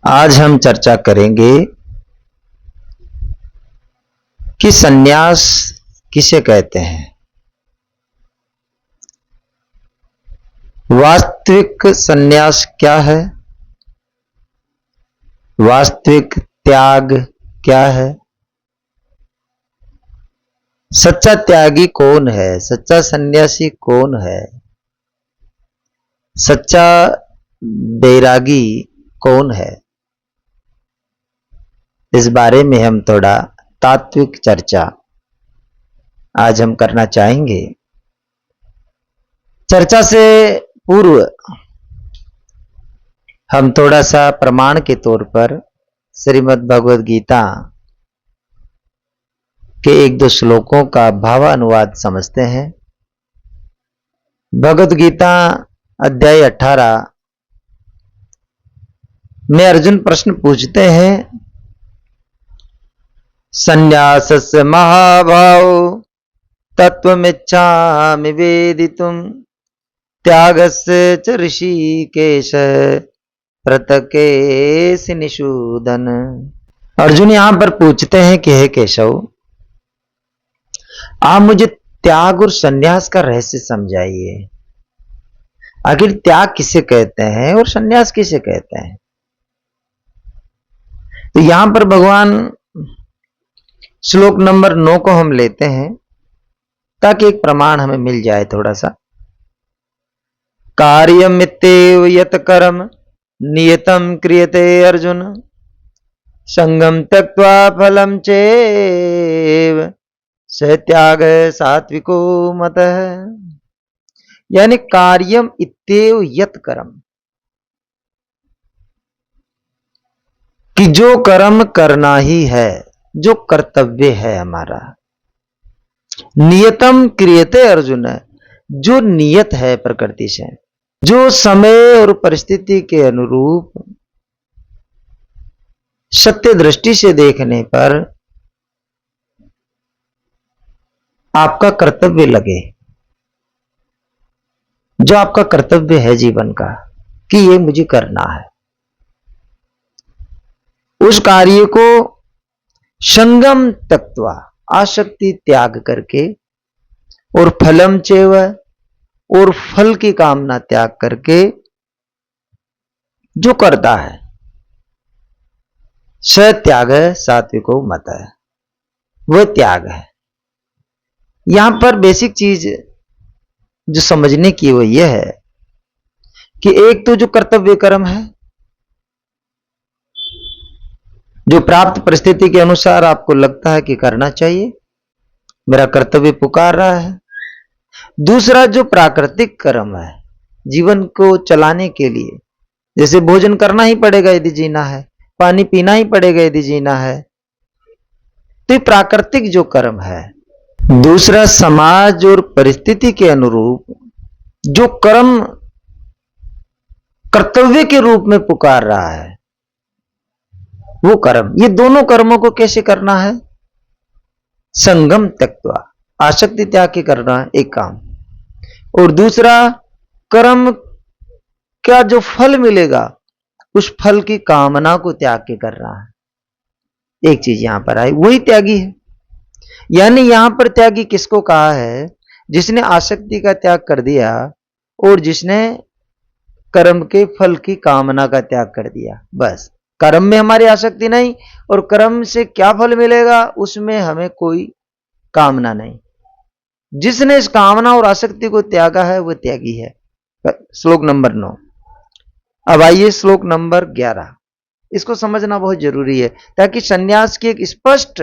आज हम चर्चा करेंगे कि सन्यास किसे कहते हैं। वास्तविक सन्यास क्या है, वास्तविक त्याग क्या है, सच्चा त्यागी कौन है, सच्चा सन्यासी कौन है, सच्चा बैरागी कौन है। इस बारे में हम थोड़ा तात्विक चर्चा आज हम करना चाहेंगे। चर्चा से पूर्व हम थोड़ा सा प्रमाण के तौर पर श्रीमद् भगवद गीता के एक दो श्लोकों का भावानुवाद समझते हैं। भगवद गीता अध्याय 18 में अर्जुन प्रश्न पूछते हैं, संन्यासस्य महाभाव तत्वमिच्छामि वेदितुम त्यागस्य च ऋषिकेश पृथक्केसि निषूदन। अर्जुन यहां पर पूछते हैं कि हे केशव, आप मुझे त्याग और संन्यास का रहस्य समझाइए। आखिर त्याग किसे कहते हैं और संन्यास किसे कहते हैं। तो यहां पर भगवान श्लोक नंबर 9 को हम लेते हैं ताकि एक प्रमाण हमें मिल जाए थोड़ा सा। कार्यमित्येव यत् कर्म नियतं क्रियते अर्जुन संगम त्यक्त्वा फलं चैव स त्याग सात्विको मतः। यानी कार्यम इत्येव यत् कर्म, कि जो कर्म करना ही है, जो कर्तव्य है हमारा। नियतम क्रियते अर्जुन, जो नियत है प्रकृति से, जो समय और परिस्थिति के अनुरूप सत्य दृष्टि से देखने पर आपका कर्तव्य लगे, जो आपका कर्तव्य है जीवन का कि ये मुझे करना है, उस कार्य को संगम त्यक्त्वा आसक्ति त्याग करके और फलम चैव और फल की कामना त्याग करके जो करता है स त्याग सात्विको मतः, वह त्याग है। यहां पर बेसिक चीज जो समझने की वो यह है कि एक तो जो कर्तव्य कर्म है, जो प्राप्त परिस्थिति के अनुसार आपको लगता है कि करना चाहिए, मेरा कर्तव्य पुकार रहा है। दूसरा जो प्राकृतिक कर्म है, जीवन को चलाने के लिए, जैसे भोजन करना ही पड़ेगा यदि जीना है, पानी पीना ही पड़ेगा यदि जीना है, तो ये प्राकृतिक जो कर्म है। दूसरा समाज और परिस्थिति के अनुरूप जो कर्म कर्तव्य के रूप में पुकार रहा है वो कर्म। ये दोनों कर्मों को कैसे करना है, संगम त्यक्त्वा आसक्ति त्याग के करना है एक काम, और दूसरा कर्म का जो फल मिलेगा उस फल की कामना को त्याग के कर रहा है। एक चीज यहां पर आई, वही त्यागी है। यानी यहां पर त्यागी किसको कहा है, जिसने आसक्ति का त्याग कर दिया और जिसने कर्म के फल की कामना का त्याग कर दिया। बस कर्म में हमारी आसक्ति नहीं और कर्म से क्या फल मिलेगा उसमें हमें कोई कामना नहीं। जिसने इस कामना और आसक्ति को त्यागा है वह त्यागी है। श्लोक नंबर 9। अब आइए श्लोक नंबर 11। इसको समझना बहुत जरूरी है ताकि सन्यास की एक स्पष्ट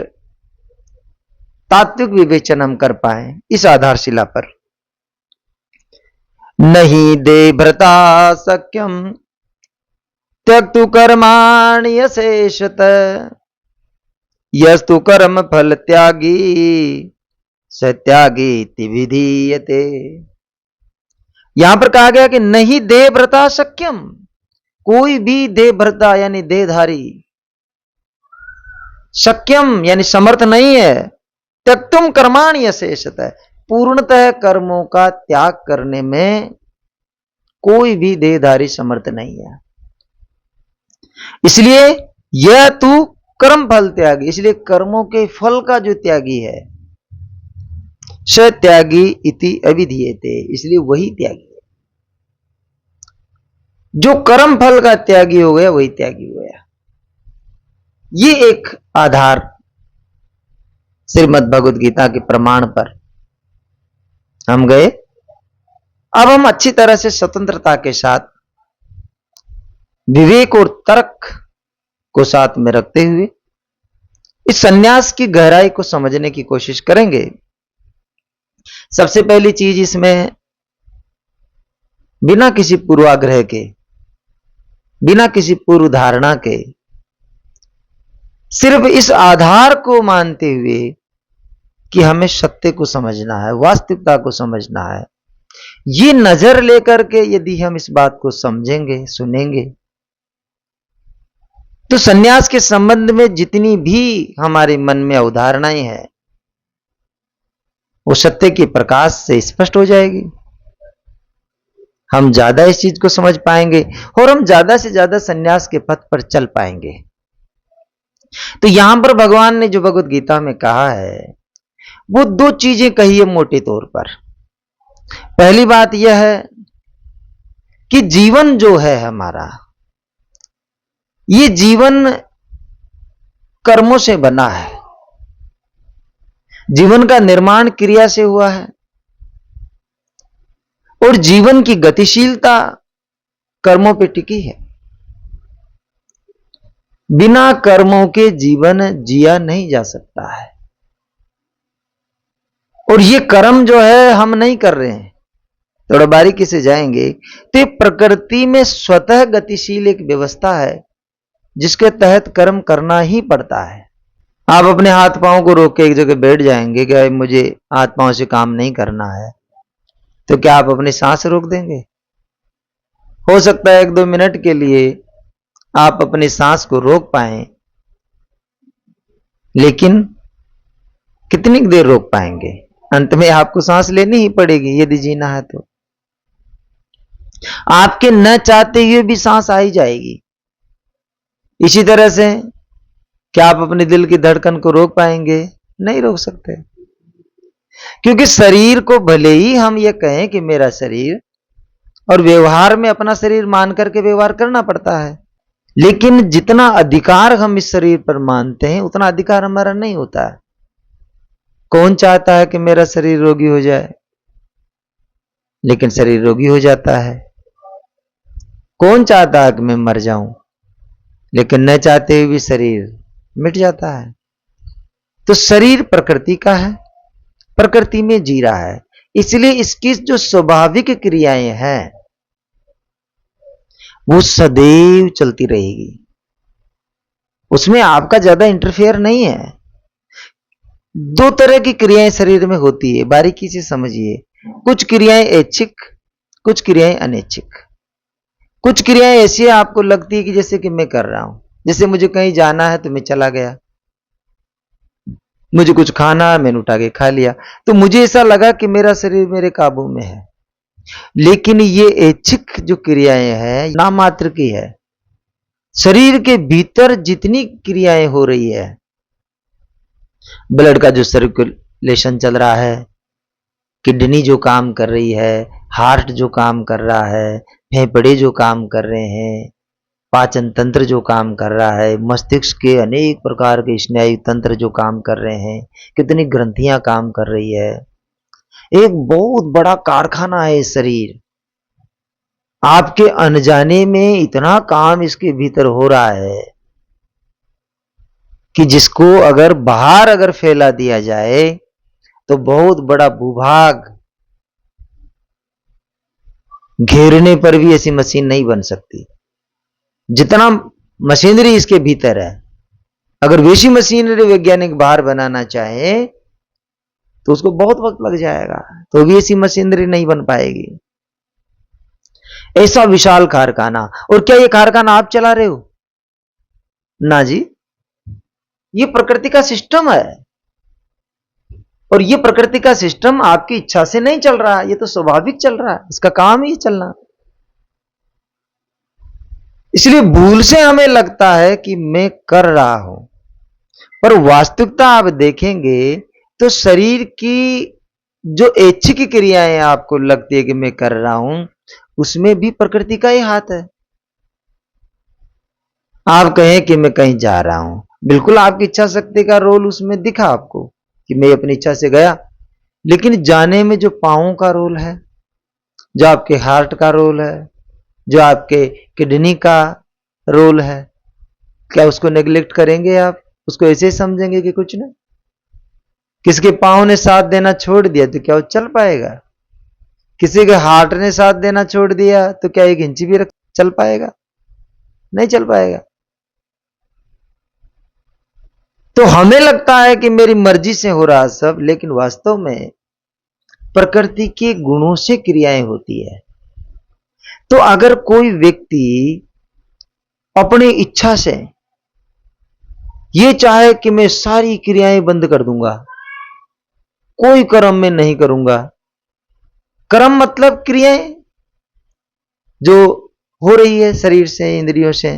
तात्विक विवेचन हम कर पाए इस आधारशिला पर। नहीं दे भ्रता सक्यम त्यक्तु कर्माणि अशेषत यस्तु कर्म फल त्यागी सत्यागी विधीयते। यहां पर कहा गया कि नहीं देह भ्रता सक्यम, कोई भी देह भ्रता यानी देहधारी सक्यम यानी समर्थ नहीं है, त्यक्तुम कर्माणि अशेषत, पूर्णतः कर्मों का त्याग करने में कोई भी देहधारी समर्थ नहीं है। इसलिए यह तू कर्म फल त्यागी, इसलिए कर्मों के फल का जो त्यागी है, स त्यागी इति अभिधीयते, इसलिए वही त्यागी है। जो कर्म फल का त्यागी हो गया वही त्यागी हो गया। ये एक आधार श्रीमद् भगवद गीता के प्रमाण पर हम गए। अब हम अच्छी तरह से स्वतंत्रता के साथ विवेक और तर्क को साथ में रखते हुए इस सन्यास की गहराई को समझने की कोशिश करेंगे। सबसे पहली चीज इसमें, बिना किसी पूर्वाग्रह के, बिना किसी पूर्व धारणा के, सिर्फ इस आधार को मानते हुए कि हमें सत्य को समझना है, वास्तविकता को समझना है, ये नजर लेकर के यदि हम इस बात को समझेंगे, सुनेंगे, तो सन्यास के संबंध में जितनी भी हमारे मन में अवधारणाएं हैं वो सत्य के प्रकाश से स्पष्ट हो जाएगी। हम ज्यादा इस चीज को समझ पाएंगे और हम ज्यादा से ज्यादा सन्यास के पथ पर चल पाएंगे। तो यहां पर भगवान ने जो भगवद गीता में कहा है वो दो चीजें कही है मोटे तौर पर। पहली बात यह है कि जीवन जो है हमारा, ये जीवन कर्मों से बना है, जीवन का निर्माण क्रिया से हुआ है और जीवन की गतिशीलता कर्मों पे टिकी है। बिना कर्मों के जीवन जिया नहीं जा सकता है। और ये कर्म जो है हम नहीं कर रहे हैं, थोड़ा बारीकी से जाएंगे तो प्रकृति में स्वतः गतिशील एक व्यवस्था है जिसके तहत कर्म करना ही पड़ता है। आप अपने हाथ पांव को रोक के एक जगह बैठ जाएंगे कि मुझे हाथ पांव से काम नहीं करना है, तो क्या आप अपनी सांस रोक देंगे? हो सकता है 1-2 मिनट के लिए आप अपनी सांस को रोक पाएं, लेकिन कितनी देर रोक पाएंगे? अंत में आपको सांस लेनी ही पड़ेगी यदि जीना है तो। आपके न चाहते हुए भी सांस आ ही जाएगी। इसी तरह से क्या आप अपने दिल की धड़कन को रोक पाएंगे? नहीं रोक सकते, क्योंकि शरीर को भले ही हम ये कहें कि मेरा शरीर, और व्यवहार में अपना शरीर मान करके व्यवहार करना पड़ता है, लेकिन जितना अधिकार हम इस शरीर पर मानते हैं उतना अधिकार हमारा नहीं होता है। कौन चाहता है कि मेरा शरीर रोगी हो जाए? लेकिन शरीर रोगी हो जाता है। कौन चाहता है कि मैं मर जाऊं? लेकिन न चाहते हुए भी शरीर मिट जाता है। तो शरीर प्रकृति का है, प्रकृति में जी रहा है, इसलिए इसकी जो स्वाभाविक क्रियाएं हैं वो सदैव चलती रहेगी, उसमें आपका ज्यादा इंटरफेयर नहीं है। 2 तरह की क्रियाएं शरीर में होती है, बारीकी से समझिए। कुछ क्रियाएं ऐच्छिक, कुछ क्रियाएं अनैच्छिक। कुछ क्रियाएं ऐसी आपको लगती है कि जैसे कि मैं कर रहा हूं, जैसे मुझे कहीं जाना है तो मैं चला गया, मुझे कुछ खाना है मैंने उठा के खा लिया, तो मुझे ऐसा लगा कि मेरा शरीर मेरे काबू में है। लेकिन ये ऐच्छिक जो क्रियाएं हैं नाम मात्र की है। शरीर के भीतर जितनी क्रियाएं हो रही है, ब्लड का जो सर्कुलेशन चल रहा है, किडनी जो काम कर रही है, हार्ट जो काम कर रहा है, फेफड़े जो काम कर रहे हैं, पाचन तंत्र जो काम कर रहा है, मस्तिष्क के अनेक प्रकार के स्नायु तंत्र जो काम कर रहे हैं, कितनी ग्रंथियां काम कर रही है, एक बहुत बड़ा कारखाना है शरीर। आपके अनजाने में इतना काम इसके भीतर हो रहा है कि जिसको अगर बाहर अगर फैला दिया जाए तो बहुत बड़ा भूभाग घेरने पर भी ऐसी मशीन नहीं बन सकती जितना मशीनरी इसके भीतर है। अगर वैसी मशीनरी वैज्ञानिक बाहर बनाना चाहे तो उसको बहुत वक्त लग जाएगा, तो भी ऐसी मशीनरी नहीं बन पाएगी। ऐसा विशाल कारखाना। और क्या ये कारखाना आप चला रहे हो? ना जी, ये प्रकृति का सिस्टम है, और ये प्रकृति का सिस्टम आपकी इच्छा से नहीं चल रहा, ये तो स्वाभाविक चल रहा है, इसका काम ही चलना। इसलिए भूल से हमें लगता है कि मैं कर रहा हूं, पर वास्तविकता आप देखेंगे तो शरीर की जो ऐच्छिक क्रियाएं आपको लगती है कि मैं कर रहा हूं, उसमें भी प्रकृति का ही हाथ है। आप कहें कि मैं कहीं जा रहा हूं, बिल्कुल आपकी इच्छा शक्ति का रोल उसमें दिखा आपको कि मैं अपनी इच्छा से गया, लेकिन जाने में जो पांवों का रोल है, जो आपके हार्ट का रोल है, जो आपके किडनी का रोल है, क्या उसको नेग्लेक्ट करेंगे आप? उसको ऐसे ही समझेंगे कि कुछ नहीं। किसके पांव ने साथ देना छोड़ दिया तो क्या वो चल पाएगा? किसी के हार्ट ने साथ देना छोड़ दिया तो क्या एक इंच भी चल पाएगा? नहीं चल पाएगा। तो हमें लगता है कि मेरी मर्जी से हो रहा सब, लेकिन वास्तव में प्रकृति के गुणों से क्रियाएं होती है। तो अगर कोई व्यक्ति अपनी इच्छा से ये चाहे कि मैं सारी क्रियाएं बंद कर दूंगा, कोई कर्म मैं नहीं करूंगा, कर्म मतलब क्रियाएं जो हो रही है शरीर से, इंद्रियों से,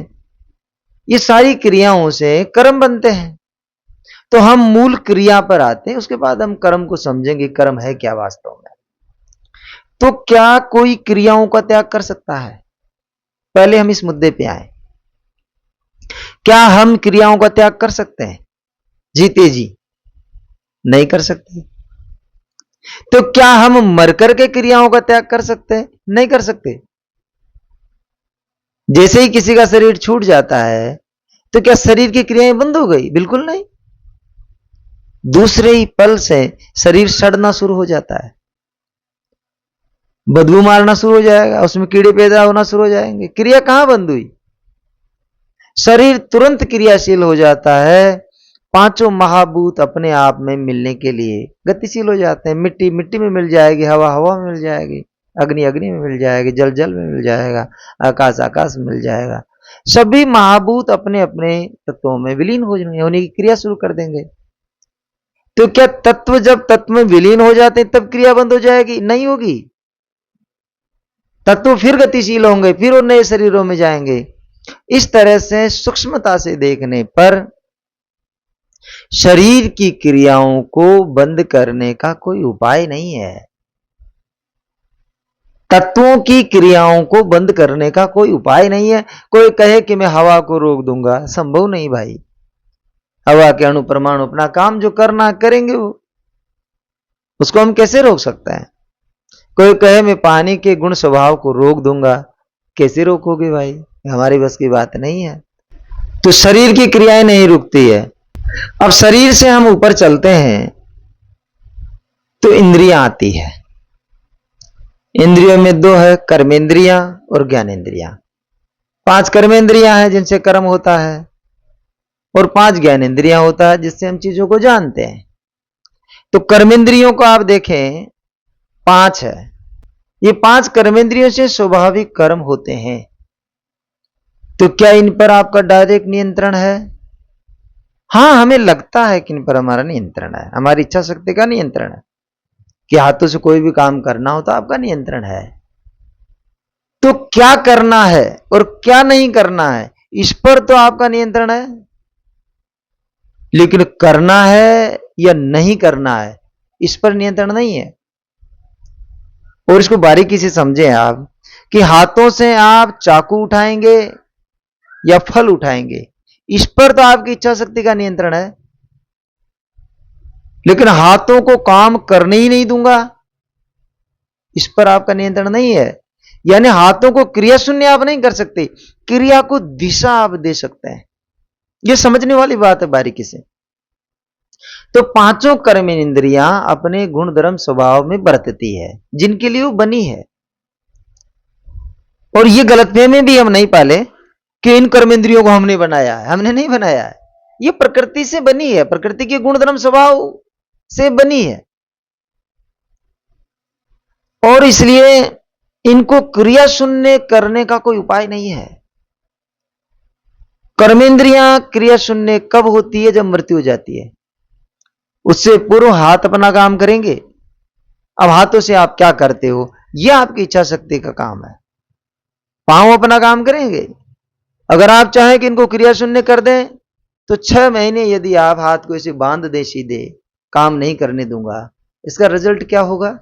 ये सारी क्रियाओं से कर्म बनते हैं। तो हम मूल क्रिया पर आते हैं, उसके बाद हम कर्म को समझेंगे कर्म है क्या वास्तव में। तो क्या कोई क्रियाओं का त्याग कर सकता है? पहले हम इस मुद्दे पे आए। क्या हम क्रियाओं का त्याग कर सकते हैं जीते जी? नहीं कर सकते। तो क्या हम मरकर के क्रियाओं का त्याग कर सकते हैं? नहीं कर सकते। जैसे ही किसी का शरीर छूट जाता है तो क्या शरीर की क्रियाएं बंद हो गई? बिल्कुल नहीं। दूसरे ही पल से शरीर सड़ना शुरू हो जाता है, बदबू मारना शुरू हो जाएगा, उसमें कीड़े पैदा होना शुरू हो जाएंगे। क्रिया कहां बंद हुई? शरीर तुरंत क्रियाशील हो जाता है। पांचों महाभूत अपने आप में मिलने के लिए गतिशील हो जाते हैं। मिट्टी मिट्टी में मिल जाएगी, हवा हवा में मिल जाएगी, अग्नि अग्नि में मिल जाएगी, जल जल में मिल जाएगा, आकाश आकाश में मिल जाएगा। सभी महाभूत अपने अपने तत्वों में विलीन होने की क्रिया शुरू कर देंगे। तो क्या तत्व जब तत्व में विलीन हो जाते हैं तब क्रिया बंद हो जाएगी? नहीं होगी। तत्व फिर गतिशील होंगे, फिर वो नए शरीरों में जाएंगे। इस तरह से सूक्ष्मता से देखने पर शरीर की क्रियाओं को बंद करने का कोई उपाय नहीं है। तत्वों की क्रियाओं को बंद करने का कोई उपाय नहीं है। कोई कहे कि मैं हवा को रोक दूंगा, संभव नहीं भाई। हवा के अणु परमाणु अपना काम जो करना करेंगे, वो उसको हम कैसे रोक सकते हैं? कोई कहे मैं पानी के गुण स्वभाव को रोक दूंगा, कैसे रोकोगे भाई? हमारी बस की बात नहीं है। तो शरीर की क्रियाएं नहीं रुकती है। अब शरीर से हम ऊपर चलते हैं तो इंद्रियां आती है। इंद्रियों में दो है, कर्मेंद्रियां और ज्ञानेंद्रियां। 5 कर्मेंद्रियां हैं जिनसे कर्म होता है, और 5 ज्ञानेंद्रियां होता है जिससे हम चीजों को जानते हैं। तो कर्मेंद्रियों को आप देखें 5 है। ये 5 कर्मेंद्रियों से स्वाभाविक कर्म होते हैं। तो क्या इन पर आपका डायरेक्ट नियंत्रण है? हाँ, हमें लगता है कि इन पर हमारा नियंत्रण है, हमारी इच्छा शक्ति का नियंत्रण है कि हाथों से कोई भी काम करना हो तो आपका नियंत्रण है। तो क्या करना है और क्या नहीं करना है, इस पर तो आपका नियंत्रण है, लेकिन करना है या नहीं करना है, इस पर नियंत्रण नहीं है। और इसको बारीकी से समझें आप कि हाथों से आप चाकू उठाएंगे या फल उठाएंगे, इस पर तो आपकी इच्छा शक्ति का नियंत्रण है। लेकिन हाथों को काम करने ही नहीं दूंगा, इस पर आपका नियंत्रण नहीं है। यानी हाथों को क्रिया शून्य आप नहीं कर सकते, क्रिया को दिशा आप दे सकते हैं। यह समझने वाली बात है बारीकी से। तो 5 कर्मेंद्रियां अपने गुण धर्म स्वभाव में बरतती है जिनके लिए वो बनी है। और ये गलतफहमी भी हम नहीं पाले कि इन कर्मेंद्रियों को हमने बनाया है। हमने नहीं बनाया है, ये प्रकृति से बनी है, प्रकृति के गुण धर्म स्वभाव से बनी है। और इसलिए इनको क्रिया शून्य करने का कोई उपाय नहीं है। कर्मेंद्रियां क्रिया शून्य कब होती है? जब मृत्यु हो जाती है। उससे पूर्व हाथ अपना काम करेंगे। अब हाथों से आप क्या करते हो, यह आपकी इच्छा शक्ति का काम है। पांव अपना काम करेंगे, अगर आप चाहें कि इनको क्रिया शून्य कर दें तो 6 महीने यदि आप हाथ को ऐसे बांध दें सीधे, काम नहीं करने दूंगा, इसका रिजल्ट क्या होगा?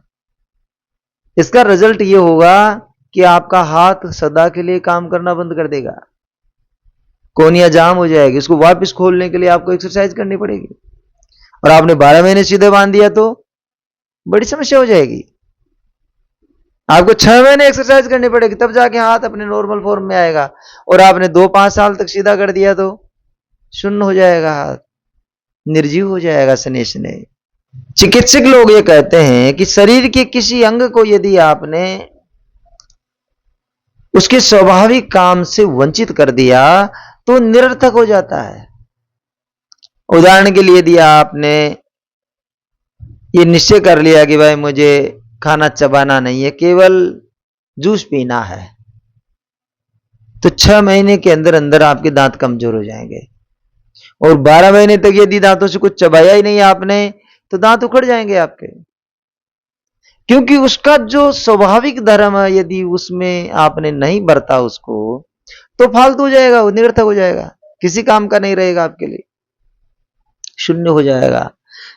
इसका रिजल्ट ये होगा कि आपका हाथ सदा के लिए काम करना बंद कर देगा, कोनिया जाम हो जाएगी, इसको वापस खोलने के लिए आपको एक्सरसाइज करनी पड़ेगी। और आपने 12 महीने सीधे बांध दिया तो बड़ी समस्या हो जाएगी। आपको 6 महीने एक्सरसाइज करनी पड़ेगी, तब जाके हाथ अपने नॉर्मल फॉर्म में आएगा। और आपने 2-5 साल तक सीधा कर दिया तो शून्य हो जाएगा, हाथ निर्जीव हो जाएगा शनि शनि। चिकित्सक लोग ये कहते हैं कि शरीर के किसी अंग को यदि आपने उसके स्वाभाविक काम से वंचित कर दिया तो निरर्थक हो जाता है। उदाहरण के लिए यदि आपने ये निश्चय कर लिया कि भाई मुझे खाना चबाना नहीं है, केवल जूस पीना है, तो 6 महीने के अंदर अंदर आपके दांत कमजोर हो जाएंगे। और 12 महीने तक यदि दांतों से कुछ चबाया ही नहीं आपने तो दांत उखड़ जाएंगे आपके, क्योंकि उसका जो स्वाभाविक धर्म है यदि उसमें आपने नहीं बरता उसको तो फालतू हो जाएगा, वो निरर्थक हो जाएगा, किसी काम का नहीं रहेगा आपके लिए, शून्य हो जाएगा।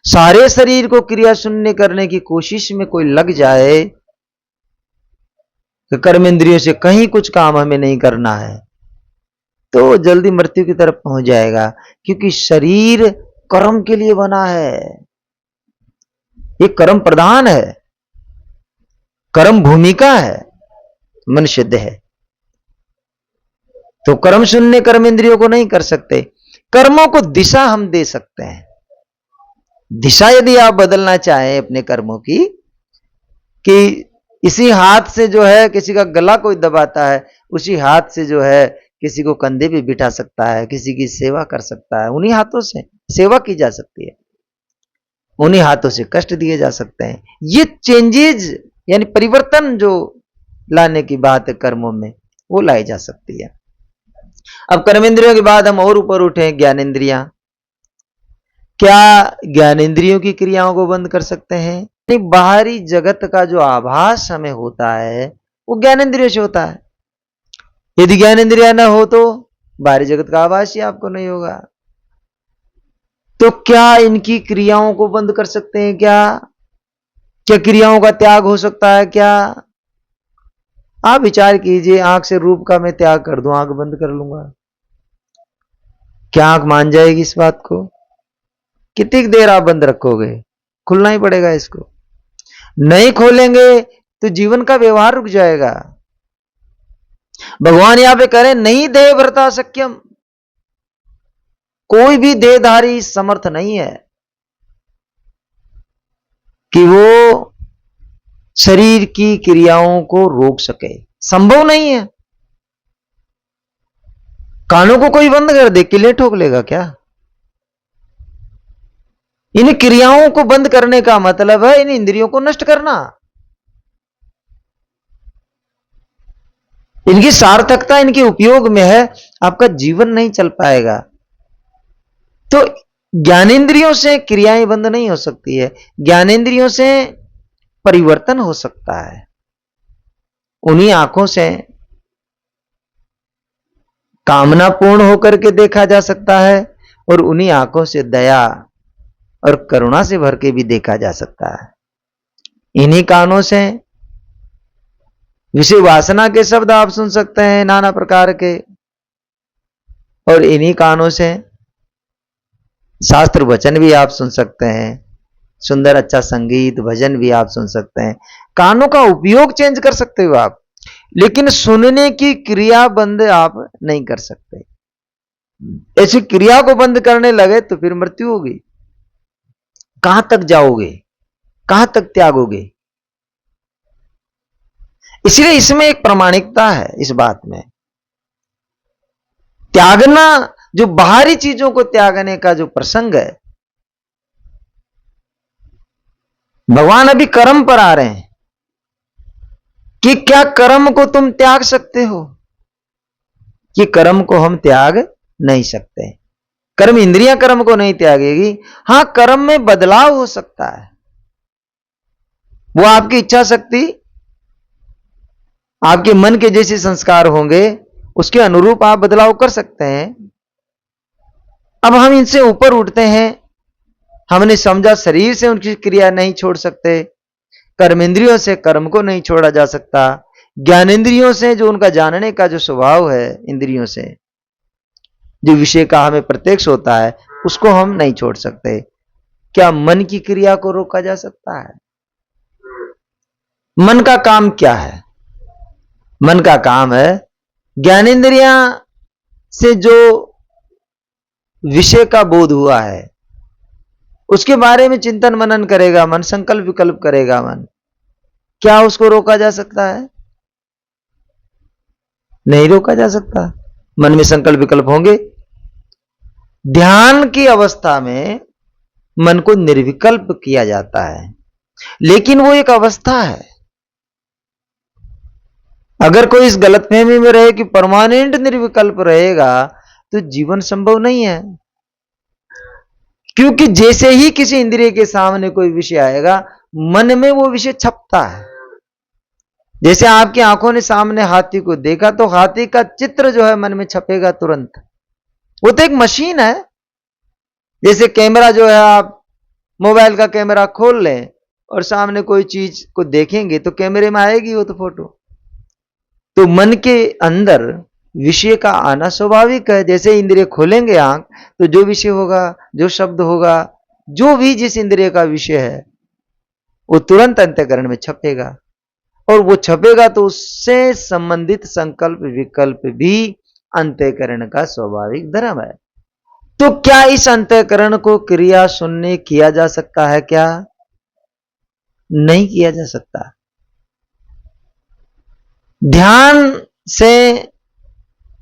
सारे शरीर को क्रिया शून्य करने की कोशिश में कोई लग जाए कि कर्म इंद्रियों से कहीं कुछ काम हमें नहीं करना है, तो जल्दी मृत्यु की तरफ पहुंच जाएगा, क्योंकि शरीर कर्म के लिए बना है, ये कर्म प्रधान है, कर्म भूमिका है, मनुष्य देह। तो कर्म शून्य कर्म इंद्रियों को नहीं कर सकते। कर्मों को दिशा हम दे सकते हैं। दिशा यदि आप बदलना चाहें अपने कर्मों की, कि इसी हाथ से जो है किसी का गला कोई दबाता है, उसी हाथ से जो है किसी को कंधे पे बिठा सकता है, किसी की सेवा कर सकता है, उन्हीं हाथों से सेवा की जा सकती है, उन्हीं हाथों से कष्ट दिए जा सकते हैं। ये चेंजेज यानी परिवर्तन जो लाने की बात है कर्मों में, वो लाई जा सकती है। अब कर्मेंद्रियों के बाद हम और ऊपर उठे, ज्ञानेंद्रियां। क्या ज्ञानेंद्रियों की क्रियाओं को बंद कर सकते हैं? बाहरी जगत का जो आभास हमें होता है वो ज्ञानेंद्रियों से होता है। यदि ज्ञानेंद्रिया न हो तो बाहरी जगत का आभास ही आपको नहीं होगा। तो क्या इनकी क्रियाओं को बंद कर सकते हैं? क्या क्या क्रियाओं का त्याग हो सकता है? क्या आप विचार कीजिए, आंख से रूप का मैं त्याग कर दूं, आंख बंद कर लूंगा, क्या आंख मान जाएगी इस बात को? कितनी देर आप बंद रखोगे? खुलना ही पड़ेगा इसको। नहीं खोलेंगे तो जीवन का व्यवहार रुक जाएगा। भगवान यहां पे कह रहे नहीं देह भरता सक्यम, कोई भी देहधारी समर्थ नहीं है कि वो शरीर की क्रियाओं को रोक सके, संभव नहीं है। कानों को कोई बंद कर दे, किले ठोक लेगा क्या? इन क्रियाओं को बंद करने का मतलब है इन इंद्रियों को नष्ट करना। इनकी सार्थकता इनके उपयोग में है, आपका जीवन नहीं चल पाएगा। तो ज्ञानेंद्रियों से क्रियाएं बंद नहीं हो सकती है, ज्ञानेंद्रियों से परिवर्तन हो सकता है। उन्हीं आंखों से कामना पूर्ण होकर के देखा जा सकता है और उन्हीं आंखों से दया और करुणा से भर के भी देखा जा सकता है। इन्हीं कानों से विषय वासना के शब्द आप सुन सकते हैं नाना प्रकार के, और इन्हीं कानों से शास्त्र वचन भी आप सुन सकते हैं, सुंदर अच्छा संगीत भजन भी आप सुन सकते हैं। कानों का उपयोग चेंज कर सकते हो आप, लेकिन सुनने की क्रिया बंद आप नहीं कर सकते। ऐसी क्रिया को बंद करने लगे तो फिर मृत्यु होगी। कहां तक जाओगे? कहां तक त्यागोगे? इसलिए इसमें एक प्रामाणिकता है इस बात में। त्यागना, जो बाहरी चीजों को त्यागने का जो प्रसंग है, भगवान अभी कर्म पर आ रहे हैं कि क्या कर्म को तुम त्याग सकते हो? कि कर्म को हम त्याग नहीं सकते। कर्म इंद्रियां कर्म को नहीं त्यागेगी। हां, कर्म में बदलाव हो सकता है, वो आपकी इच्छा शक्ति, आपके मन के जैसे संस्कार होंगे उसके अनुरूप आप बदलाव कर सकते हैं। अब हम इनसे ऊपर उठते हैं। हमने समझा शरीर से उनकी क्रिया नहीं छोड़ सकते, कर्मेंद्रियों से कर्म को नहीं छोड़ा जा सकता, ज्ञानेंद्रियों से जो उनका जानने का जो स्वभाव है, इंद्रियों से जो विषय का हमें प्रत्यक्ष होता है, उसको हम नहीं छोड़ सकते। क्या मन की क्रिया को रोका जा सकता है? मन का काम क्या है? मन का काम है ज्ञानेंद्रियां से जो विषय का बोध हुआ है उसके बारे में चिंतन मनन करेगा मन, संकल्प विकल्प करेगा मन। क्या उसको रोका जा सकता है? नहीं रोका जा सकता। मन में संकल्प विकल्प होंगे। ध्यान की अवस्था में मन को निर्विकल्प किया जाता है, लेकिन वो एक अवस्था है। अगर कोई इस गलतफहमी में रहे कि परमानेंट निर्विकल्प रहेगा तो जीवन संभव नहीं है, क्योंकि जैसे ही किसी इंद्रिय के सामने कोई विषय आएगा मन में वो विषय छपता है। जैसे आपकी आंखों ने सामने हाथी को देखा तो हाथी का चित्र जो है मन में छपेगा तुरंत। वो तो एक मशीन है। जैसे कैमरा जो है, आप मोबाइल का कैमरा खोल लें और सामने कोई चीज को देखेंगे तो कैमरे में आएगी वो तो फोटो। तो मन के अंदर विषय का आना स्वाभाविक है। जैसे इंद्रिय खोलेंगे आंख तो जो विषय होगा, जो शब्द होगा, जो भी जिस इंद्रिय का विषय है वो तुरंत अंतःकरण में छपेगा, और वो छपेगा तो उससे संबंधित संकल्प विकल्प भी अंतःकरण का स्वाभाविक धर्म है। तो क्या इस अंतःकरण को क्रिया शून्य किया जा सकता है? क्या नहीं किया जा सकता। ध्यान से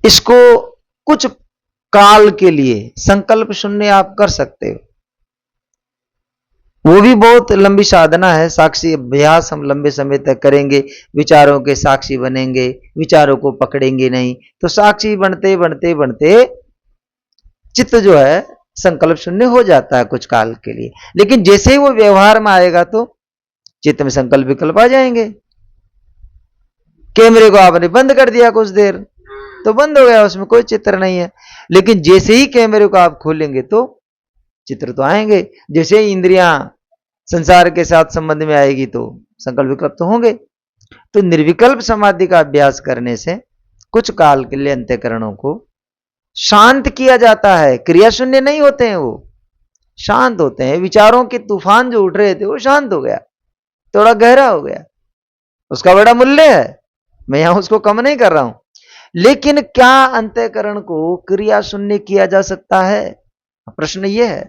इसको कुछ काल के लिए संकल्प शून्य आप कर सकते हो। वो भी बहुत लंबी साधना है। साक्षी अभ्यास हम लंबे समय तक करेंगे, विचारों के साक्षी बनेंगे, विचारों को पकड़ेंगे नहीं, तो साक्षी बनते बनते बनते चित्त जो है संकल्प शून्य हो जाता है कुछ काल के लिए। लेकिन जैसे ही वो व्यवहार में आएगा तो चित्त में संकल्प विकल्प आ जाएंगे। कैमरे को आपने बंद कर दिया कुछ देर तो बंद हो गया, उसमें कोई चित्र नहीं है। लेकिन जैसे ही कैमरे को आप खोलेंगे तो चित्र तो आएंगे। जैसे ही इंद्रियां संसार के साथ संबंध में आएगी तो संकल्प विकल्प तो होंगे। तो निर्विकल्प समाधि का अभ्यास करने से कुछ काल के लिए अंतःकरणों को शांत किया जाता है। क्रिया शून्य नहीं होते हैं, वो शांत होते हैं। विचारों के तूफान जो उठ रहे थे वो शांत हो गया, थोड़ा गहरा हो गया। उसका बड़ा मूल्य है, मैं यहां उसको कम नहीं कर रहा हूं। लेकिन क्या अंतःकरण को क्रिया शून्य किया जा सकता है? प्रश्न यह है,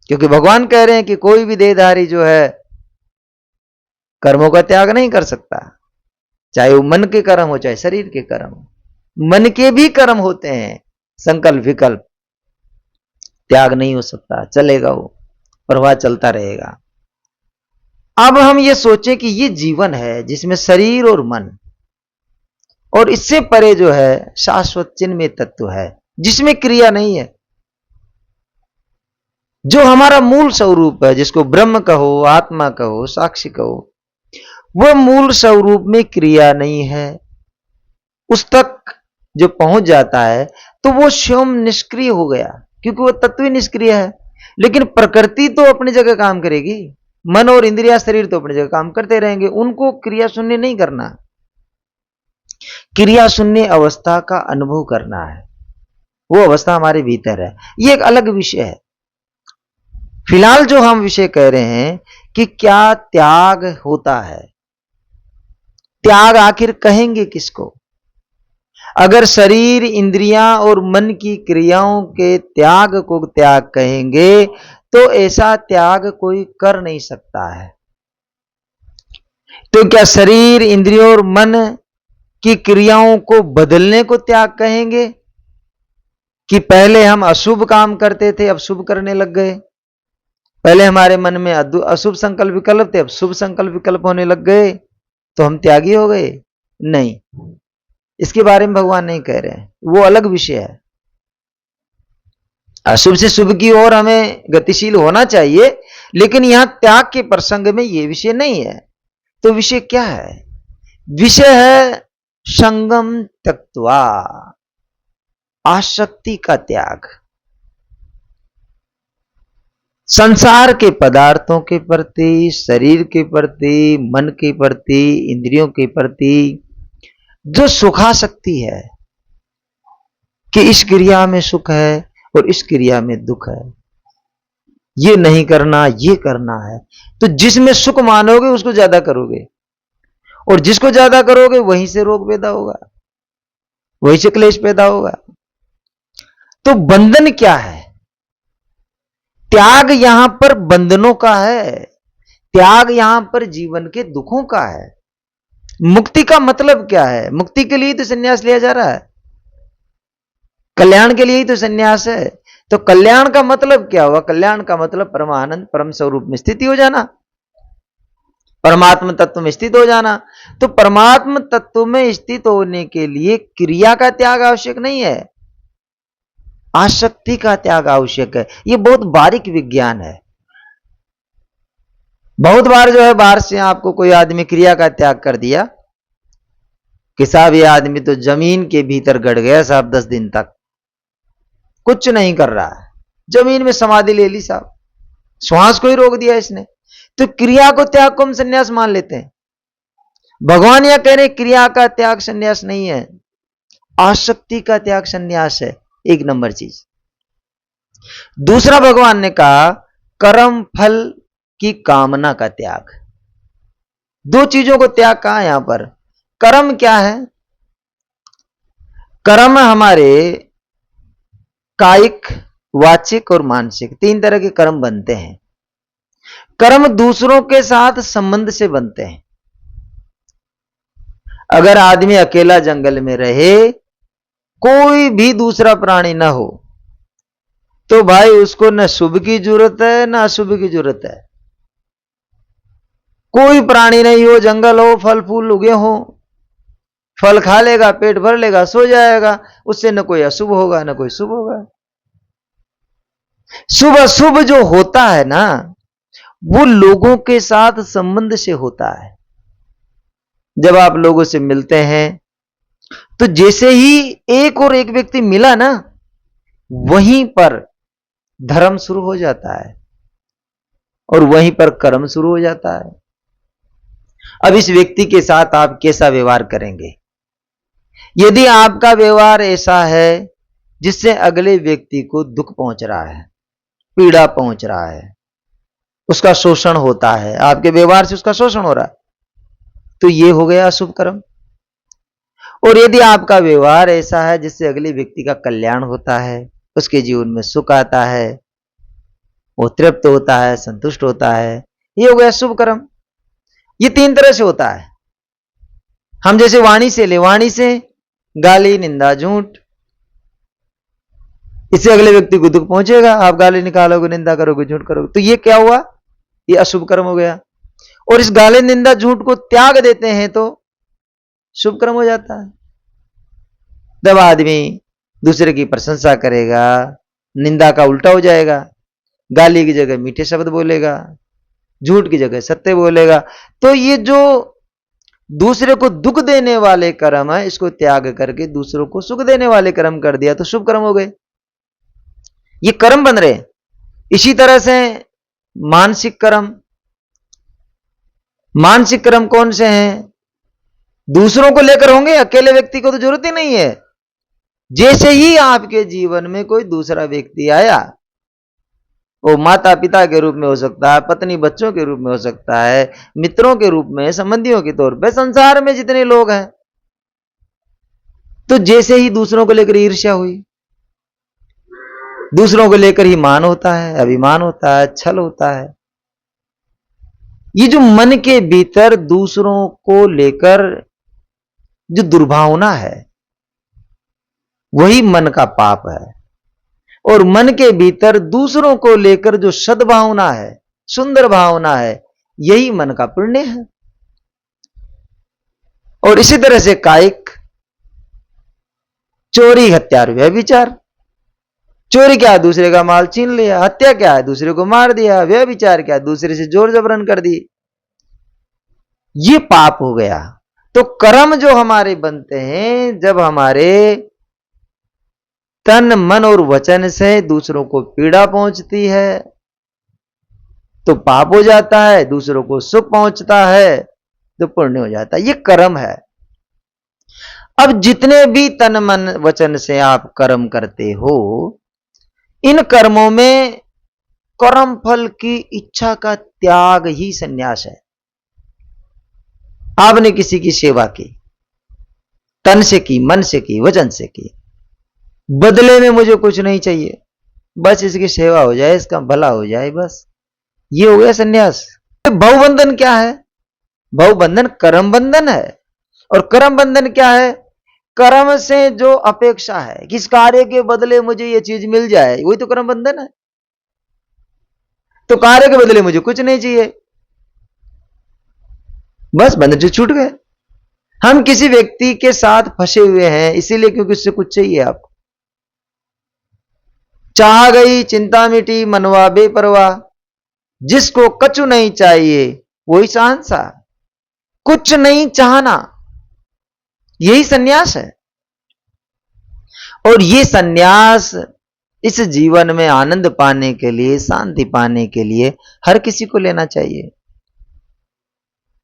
क्योंकि भगवान कह रहे हैं कि कोई भी देहधारी जो है कर्मों का त्याग नहीं कर सकता, चाहे वो मन के कर्म हो चाहे शरीर के कर्म हो। मन के भी कर्म होते हैं, संकल्प विकल्प, त्याग नहीं हो सकता, चलेगा, वो प्रवाह चलता रहेगा। अब हम ये सोचें कि ये जीवन है जिसमें शरीर और मन और इससे परे जो है शाश्वत चिन्मय तत्व है जिसमें क्रिया नहीं है, जो हमारा मूल स्वरूप है, जिसको ब्रह्म कहो, आत्मा कहो, साक्षी कहो, वह मूल स्वरूप में क्रिया नहीं है। उस तक जो पहुंच जाता है तो वो स्वयं निष्क्रिय हो गया, क्योंकि वो तत्व ही निष्क्रिय है। लेकिन प्रकृति तो अपनी जगह काम करेगी, मन और इंद्रिया शरीर तो अपनी जगह काम करते रहेंगे, उनको क्रिया शून्य नहीं करना। क्रिया शून्य अवस्था का अनुभव करना है, वो अवस्था हमारे भीतर है। ये एक अलग विषय है। फिलहाल जो हम विषय कह रहे हैं कि क्या त्याग होता है, त्याग आखिर कहेंगे किसको? अगर शरीर, इंद्रियां और मन की क्रियाओं के त्याग को त्याग कहेंगे तो ऐसा त्याग कोई कर नहीं सकता है। तो क्या शरीर, इंद्रियों और मन की क्रियाओं को बदलने को त्याग कहेंगे कि पहले हम अशुभ काम करते थे अब शुभ करने लग गए, पहले हमारे मन में अशुभ संकल्प विकल्प थे अब शुभ संकल्प विकल्प होने लग गए तो हम त्यागी हो गए? नहीं, इसके बारे में भगवान नहीं कह रहे हैं, वो अलग विषय है। अशुभ से शुभ की ओर हमें गतिशील होना चाहिए, लेकिन यहां त्याग के प्रसंग में यह विषय नहीं है। तो विषय क्या है? विषय है संगम त्यक्त्वा, आसक्ति का त्याग। संसार के पदार्थों के प्रति, शरीर के प्रति, मन के प्रति, इंद्रियों के प्रति जो सुखासक्ति है कि इस क्रिया में सुख है और इस क्रिया में दुख है, ये नहीं करना, ये करना है, तो जिसमें सुख मानोगे उसको ज्यादा करोगे, और जिसको ज्यादा करोगे वहीं से रोग पैदा होगा, वहीं से क्लेश पैदा होगा। तो बंधन क्या है? त्याग यहां पर बंधनों का है, त्याग यहां पर जीवन के दुखों का है। मुक्ति का मतलब क्या है? मुक्ति के लिए तो संन्यास लिया जा रहा है, कल्याण के लिए ही तो संन्यास है। तो कल्याण का मतलब क्या हुआ? कल्याण का मतलब परमानंद, परम स्वरूप में स्थिति हो जाना, परमात्म तत्व में स्थित हो जाना। तो परमात्म तत्व में स्थित होने के लिए क्रिया का त्याग आवश्यक नहीं है, आसक्ति का त्याग आवश्यक है। यह बहुत बारीक विज्ञान है। बहुत बार जो है बाहर से आपको कोई आदमी क्रिया का त्याग कर दिया कि साहब ये आदमी तो जमीन के भीतर गड़ गया साहब, 10 दिन तक कुछ नहीं कर रहा है, जमीन में समाधि ले ली साहब, श्वास को ही रोक दिया इसने। तो क्रिया को त्याग को हम संन्यास मान लेते हैं। भगवान यह कह रहे क्रिया का त्याग संन्यास नहीं है, आसक्ति का त्याग संन्यास है, एक नंबर चीज। दूसरा भगवान ने कहा कर्म फल की कामना का त्याग। दो चीजों को त्याग कहा यहां पर। कर्म क्या है? कर्म हमारे कायिक, वाचिक और मानसिक 3 तरह के कर्म बनते हैं। कर्म दूसरों के साथ संबंध से बनते हैं। अगर आदमी अकेला जंगल में रहे, कोई भी दूसरा प्राणी ना हो, तो भाई उसको न शुभ की जरूरत है न अशुभ की जरूरत है। कोई प्राणी नहीं हो, जंगल हो, फल फूल उगे हो, फल खा लेगा, पेट भर लेगा, सो जाएगा, उससे न कोई अशुभ होगा न कोई शुभ होगा। शुभ अशुभ जो होता है ना, वो लोगों के साथ संबंध से होता है। जब आप लोगों से मिलते हैं तो जैसे ही एक और एक व्यक्ति मिला ना, वहीं पर धर्म शुरू हो जाता है और वहीं पर कर्म शुरू हो जाता है। अब इस व्यक्ति के साथ आप कैसा व्यवहार करेंगे? यदि आपका व्यवहार ऐसा है जिससे अगले व्यक्ति को दुख पहुंच रहा है, पीड़ा पहुंच रहा है, उसका शोषण होता है, आपके व्यवहार से उसका शोषण हो रहा है, तो यह हो गया अशुभ कर्म। और यदि आपका व्यवहार ऐसा है जिससे अगले व्यक्ति का कल्याण होता है, उसके जीवन में सुख आता है, वो तृप्त होता है, संतुष्ट होता है, ये हो गया शुभ कर्म। ये 3 तरह से होता है। हम जैसे वाणी से ले, वाणी से गाली, निंदा, झूठ, इससे अगले व्यक्ति को दुख पहुंचेगा। आप गाली निकालोगे, निंदा करोगे, झूठ करोगे, तो ये क्या हुआ? ये अशुभ कर्म हो गया। और इस गाली, निंदा, झूठ को त्याग देते हैं तो शुभ कर्म हो जाता है। जब आदमी दूसरे की प्रशंसा करेगा, निंदा का उल्टा हो जाएगा, गाली की जगह मीठे शब्द बोलेगा, झूठ की जगह सत्य बोलेगा, तो ये जो दूसरे को दुख देने वाले कर्म है, इसको त्याग करके दूसरों को सुख देने वाले कर्म कर दिया तो शुभ कर्म हो गए। ये कर्म बन रहे। इसी तरह से मानसिक कर्म, मानसिक कर्म कौन से हैं? दूसरों को लेकर होंगे, अकेले व्यक्ति को तो जरूरत ही नहीं है। जैसे ही आपके जीवन में कोई दूसरा व्यक्ति आया, वो माता पिता के रूप में हो सकता है, पत्नी बच्चों के रूप में हो सकता है, मित्रों के रूप में, संबंधियों के तौर पे, संसार में जितने लोग हैं, तो जैसे ही दूसरों को लेकर ईर्ष्या हुई, दूसरों को लेकर ही मान होता है, अभिमान होता है, छल होता है, ये जो मन के भीतर दूसरों को लेकर जो दुर्भावना है, वही मन का पाप है। और मन के भीतर दूसरों को लेकर जो सद्भावना है, सुंदर भावना है, यही मन का पुण्य है। और इसी तरह से कायिक, चोरी, हत्या, व्यभिचार। चोरी क्या है? दूसरे का माल छीन लिया। हत्या क्या है? दूसरे को मार दिया। व्यभिचार क्या है? दूसरे से जोर जबरन कर दी। ये पाप हो गया। तो कर्म जो हमारे बनते हैं जब हमारे तन मन और वचन से दूसरों को पीड़ा पहुंचती है तो पाप हो जाता है, दूसरों को सुख पहुंचता है तो पुण्य हो जाता है। ये कर्म है। अब जितने भी तन मन वचन से आप कर्म करते हो, इन कर्मों में कर्म फल की इच्छा का त्याग ही संन्यास है। आपने किसी की सेवा की, तन से की, मन से की, वचन से की, बदले में मुझे कुछ नहीं चाहिए, बस इसकी सेवा हो जाए, इसका भला हो जाए, बस ये हो गया संन्यास। भवबंधन क्या है? भवबंधन कर्म बंधन है। और कर्म बंधन क्या है? कर्म से जो अपेक्षा है, किस कार्य के बदले मुझे ये चीज मिल जाए, वही तो कर्म बंधन है। तो कार्य के बदले मुझे कुछ नहीं चाहिए, बस बंधन से छूट गए। हम किसी व्यक्ति के साथ फंसे हुए हैं इसीलिए क्योंकि उससे कुछ चाहिए आपको। चाह गई चिंता मिटी मनवा बेपरवाह, जिसको कछु नहीं चाहिए वही शहंशाह। कुछ नहीं चाहना, यही सन्यास है। और ये सन्यास इस जीवन में आनंद पाने के लिए, शांति पाने के लिए हर किसी को लेना चाहिए।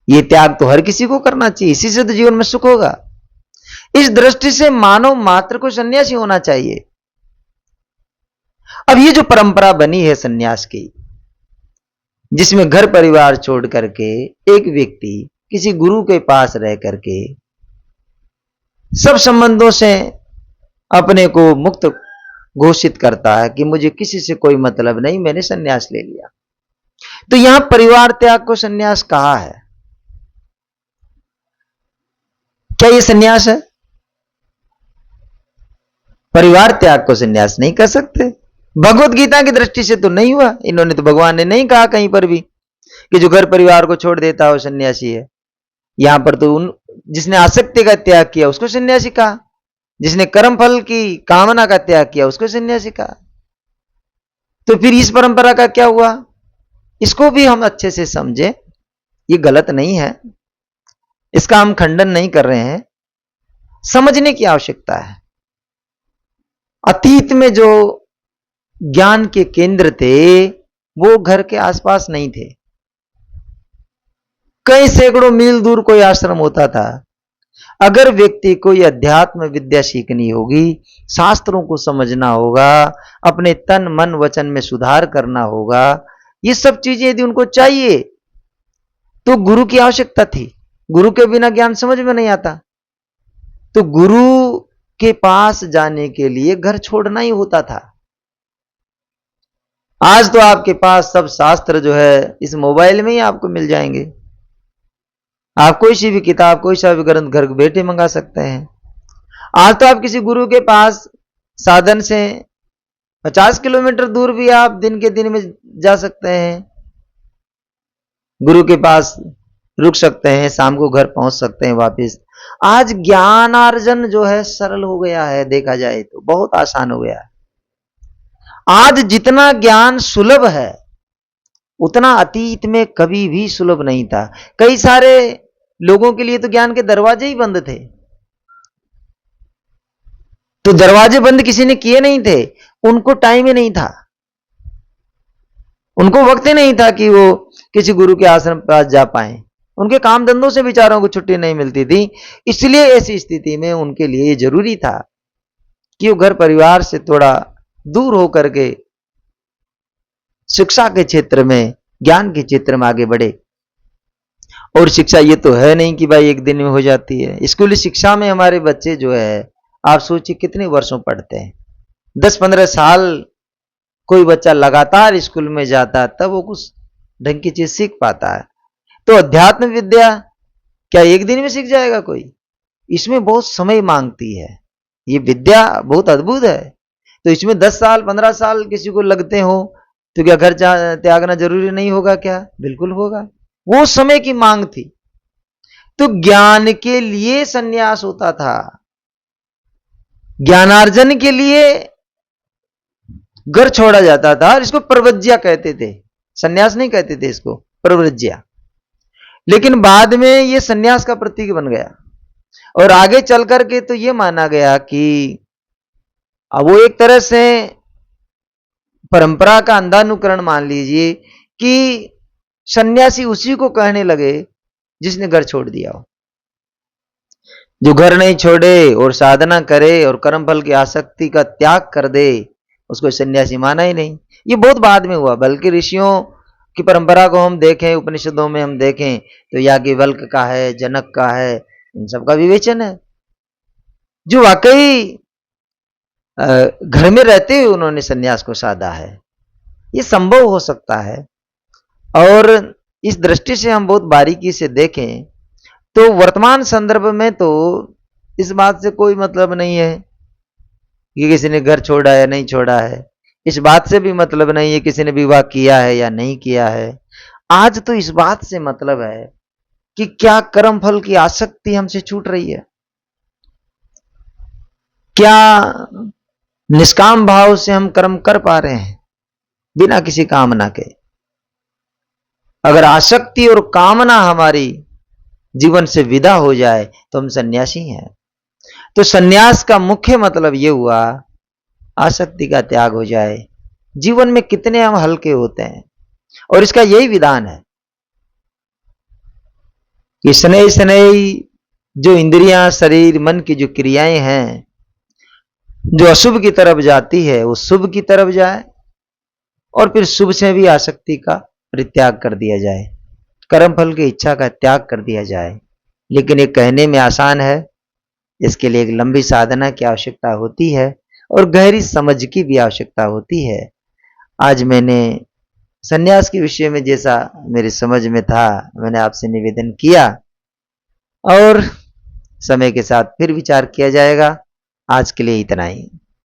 ये त्याग तो हर किसी को करना चाहिए, इसी से तो जीवन में सुख होगा। इस दृष्टि से मानव मात्र को सन्यासी होना चाहिए। अब ये जो परंपरा बनी है सन्यास की, जिसमें घर परिवार छोड़ करके एक व्यक्ति किसी गुरु के पास रह करके सब संबंधों से अपने को मुक्त घोषित करता है कि मुझे किसी से कोई मतलब नहीं, मैंने सन्यास ले लिया। तो यहां परिवार त्याग को सन्यास कहा है। क्या यह सन्यास है? परिवार त्याग को सन्यास नहीं कर सकते। भगवत गीता की दृष्टि से तो नहीं हुआ। इन्होंने तो, भगवान ने नहीं कहा कहीं पर भी कि जो घर परिवार को छोड़ देता है वो सन्यासी है। यहां पर तो जिसने आसक्ति का त्याग किया उसको सन्यासी कहा, जिसने कर्म फल की कामना का त्याग किया उसको सन्यासी कहा। तो फिर इस परंपरा का क्या हुआ? इसको भी हम अच्छे से समझे। ये गलत नहीं है, इसका हम खंडन नहीं कर रहे हैं, समझने की आवश्यकता है। अतीत में जो ज्ञान के केंद्र थे वो घर के आसपास नहीं थे। कई सैकड़ों मील दूर कोई आश्रम होता था। अगर व्यक्ति को यह अध्यात्म विद्या सीखनी होगी, शास्त्रों को समझना होगा, अपने तन मन वचन में सुधार करना होगा, ये सब चीजें यदि उनको चाहिए तो गुरु की आवश्यकता थी। गुरु के बिना ज्ञान समझ में नहीं आता। तो गुरु के पास जाने के लिए घर छोड़ना ही होता था। आज तो आपके पास सब शास्त्र जो है इस मोबाइल में ही आपको मिल जाएंगे। आप कोई सी भी किताब, कोई सा भी ग्रंथ घर बैठे मंगा सकते हैं। आज तो आप किसी गुरु के पास साधन से 50 किलोमीटर दूर भी आप दिन के दिन में जा सकते हैं। गुरु के पास रुक सकते हैं, शाम को घर पहुंच सकते हैं वापस। आज ज्ञानार्जन जो है सरल हो गया है, देखा जाए तो बहुत आसान हो गया है। आज जितना ज्ञान सुलभ है उतना अतीत में कभी भी सुलभ नहीं था। कई सारे लोगों के लिए तो ज्ञान के दरवाजे ही बंद थे। तो दरवाजे बंद किसी ने किए नहीं थे, उनको टाइम ही नहीं था, उनको वक्त ही नहीं था कि वो किसी गुरु के आश्रम पास जा पाए। उनके काम धंधों से बेचारों को छुट्टी नहीं मिलती थी। इसलिए ऐसी स्थिति में उनके लिए जरूरी था कि वो घर परिवार से थोड़ा दूर होकर के शिक्षा के क्षेत्र में, ज्ञान के क्षेत्र में आगे बढ़े। और शिक्षा ये तो है नहीं कि भाई एक दिन में हो जाती है। स्कूली शिक्षा में हमारे बच्चे जो है, आप सोचिए कितने वर्षों पढ़ते हैं। 10-15 साल कोई बच्चा लगातार स्कूल में जाता है, तब वो कुछ ढंग की चीज सीख पाता है। तो अध्यात्म विद्या क्या एक दिन में सीख जाएगा कोई? इसमें बहुत समय मांगती है। ये विद्या बहुत अद्भुत है। तो इसमें 10 साल 15 साल किसी को लगते हो तो क्या घर त्यागना जरूरी नहीं होगा क्या? बिल्कुल होगा। वो समय की मांग थी। तो ज्ञान के लिए सन्यास होता था, ज्ञानार्जन के लिए घर छोड़ा जाता था। और इसको प्रव्रज्या कहते थे, सन्यास नहीं कहते थे इसको, प्रव्रज्या। लेकिन बाद में ये सन्यास का प्रतीक बन गया। और आगे चल करके तो ये माना गया कि अब वो एक तरह से परंपरा का अंधानुकरण मान लीजिए कि सन्यासी उसी को कहने लगे जिसने घर छोड़ दिया हो। जो घर नहीं छोड़े और साधना करे और कर्म फल की आसक्ति का त्याग कर दे, उसको सन्यासी माना ही नहीं। ये बहुत बाद में हुआ, बल्कि ऋषियों की परंपरा को हम देखें, उपनिषदों में हम देखें तो याज्ञवल्क्य का है, जनक का है, इन सब का विवेचन है, जो वाकई घर में रहते हुए उन्होंने सन्यास को साधा है। ये संभव हो सकता है। और इस दृष्टि से हम बहुत बारीकी से देखें तो वर्तमान संदर्भ में तो इस बात से कोई मतलब नहीं है कि किसी ने घर छोड़ा है नहीं छोड़ा है। इस बात से भी मतलब नहीं है किसी ने विवाह किया है या नहीं किया है। आज तो इस बात से मतलब है कि क्या कर्म फल की आसक्ति हमसे छूट रही है, क्या निष्काम भाव से हम कर्म कर पा रहे हैं बिना किसी कामना के। अगर आसक्ति और कामना हमारी जीवन से विदा हो जाए तो हम सन्यासी हैं। तो सन्यास का मुख्य मतलब यह हुआ आसक्ति का त्याग हो जाए। जीवन में कितने हम हल्के होते हैं, और इसका यही विधान है कि स्नेह स्नेह जो इंद्रियां, शरीर, मन की जो क्रियाएं हैं, जो अशुभ की तरफ जाती है वो शुभ की तरफ जाए, और फिर शुभ से भी आसक्ति का परित्याग कर दिया जाए, कर्म फल की इच्छा का त्याग कर दिया जाए। लेकिन ये कहने में आसान है, इसके लिए एक लंबी साधना की आवश्यकता होती है और गहरी समझ की भी आवश्यकता होती है। आज मैंने सन्यास के विषय में जैसा मेरी समझ में था मैंने आपसे निवेदन किया, और समय के साथ फिर विचार किया जाएगा। आज के लिए इतना ही।